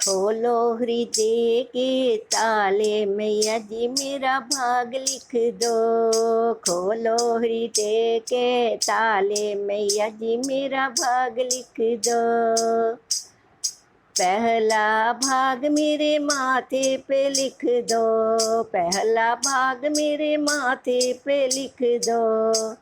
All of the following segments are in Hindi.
खोलो हृदय के ताले, मैया जी मेरा भाग लिख दो। खोलो हृदय के ताले, मैया जी मेरा भाग लिख दो। पहला भाग मेरे माथे पे लिख दो, पहला भाग मेरे माथे पे लिख दो।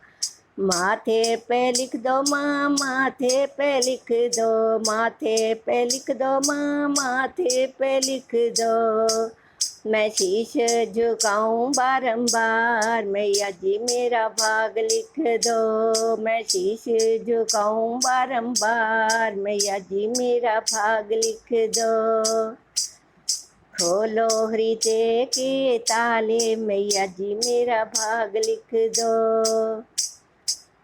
माथे पे लिख दो माँ, माथे पे लिख दो, माथे पे लिख दो माँ, माथे पे लिख दो। मैं शीश झुकाऊं बारंबार, मैया जी मेरा भाग लिख दो। मैं शीश झुकाऊं बारंबार, मैया जी मेरा भाग लिख दो। खोलो हृदय के ताले, मैया जी मेरा भाग लिख दो।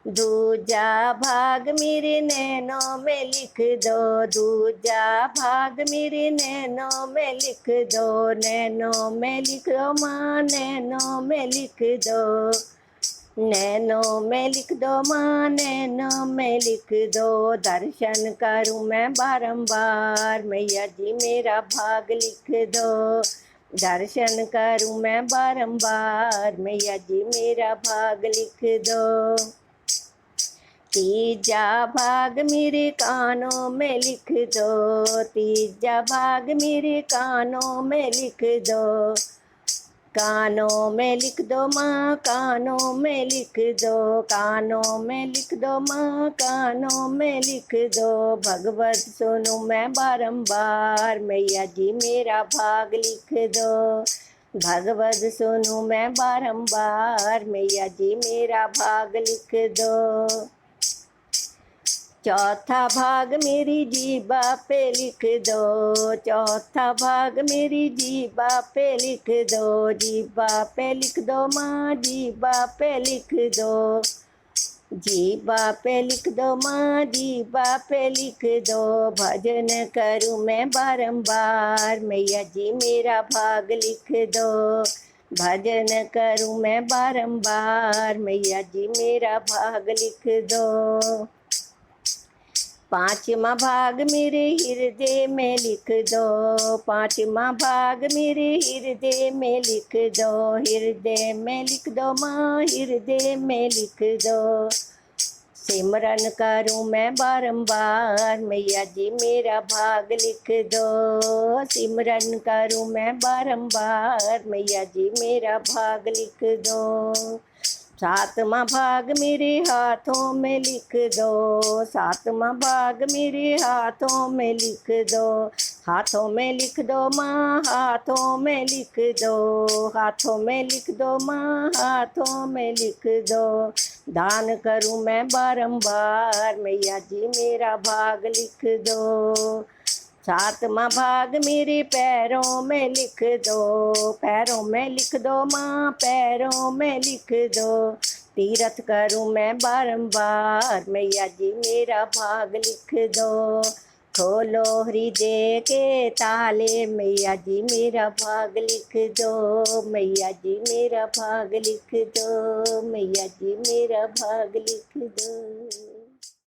दूजा भाग मेरे नैनों में लिख दो, दूजा भाग मेरे नैनों में लिख दो। नैनों में लिख दो माँ, नैनों में लिख दो। नैनों में लिख दो माँ, नैनों में लिख दो। दर्शन करूँ मैं बारंबार, मैया जी मेरा भाग लिख दो। दर्शन करूँ मैं बारंबार, मैया जी मेरा भाग लिख दो। तीजा भाग मेरे कानों में लिख दो, तीजा भाग मेरे कानों में लिख दो। कानों में लिख दो माँ, कानों में लिख दो। कानों में लिख दो माँ, कानों में लिख दो। भगवत सुनूं मैं बारंबार, मैया जी मेरा भाग लिख दो। भगवत सुनूं मैं बारंबार, मैया जी मेरा भाग लिख दो। चौथा भाग मेरी जीबा पे लिख दो, चौथा भाग मेरी जीबा पे लिख दो। जीबा पे लिख दो माँ, जीबा पे लिख दो। जीबा पे लिख दो माँ, जीबा पे लिख दो। भजन करूँ मैं बारंबार, मैया जी मेरा भाग लिख दो। भजन करूँ मैं बारंबार, मैया जी मेरा भाग लिख दो। पांचवा भाग मेरे हृदय में लिख दो, पांचवा भाग मेरे हृदय में लिख दो। हृदय में लिख दो माँ, हृदय में लिख दो। सिमरन करूँ मैं बारंबार, मैया जी मेरा भाग लिख दो। सिमरन करूँ मैं बारंबार, मैया जी मेरा भाग लिख दो। सातवां भाग मेरे हाथों में लिख दो, सातवां भाग मेरे हाथों में लिख दो। हाथों में लिख दो माँ, हाथों में लिख दो। हाथों में लिख दो माँ, हाथों में लिख दो। दान करूँ मैं बारंबार, मैया जी मेरा भाग लिख दो। सातवां भाग मेरे पैरों में लिख दो, पैरों में लिख दो माँ, पैरों में लिख दो। तीरथ करूँ मैं बारंबार, मैया जी मेरा भाग लिख दो। खोलो हृदय के ताले, मैया जी मेरा भाग लिख दो। मैया जी मेरा भाग लिख दो, मैया जी मेरा भाग लिख दो।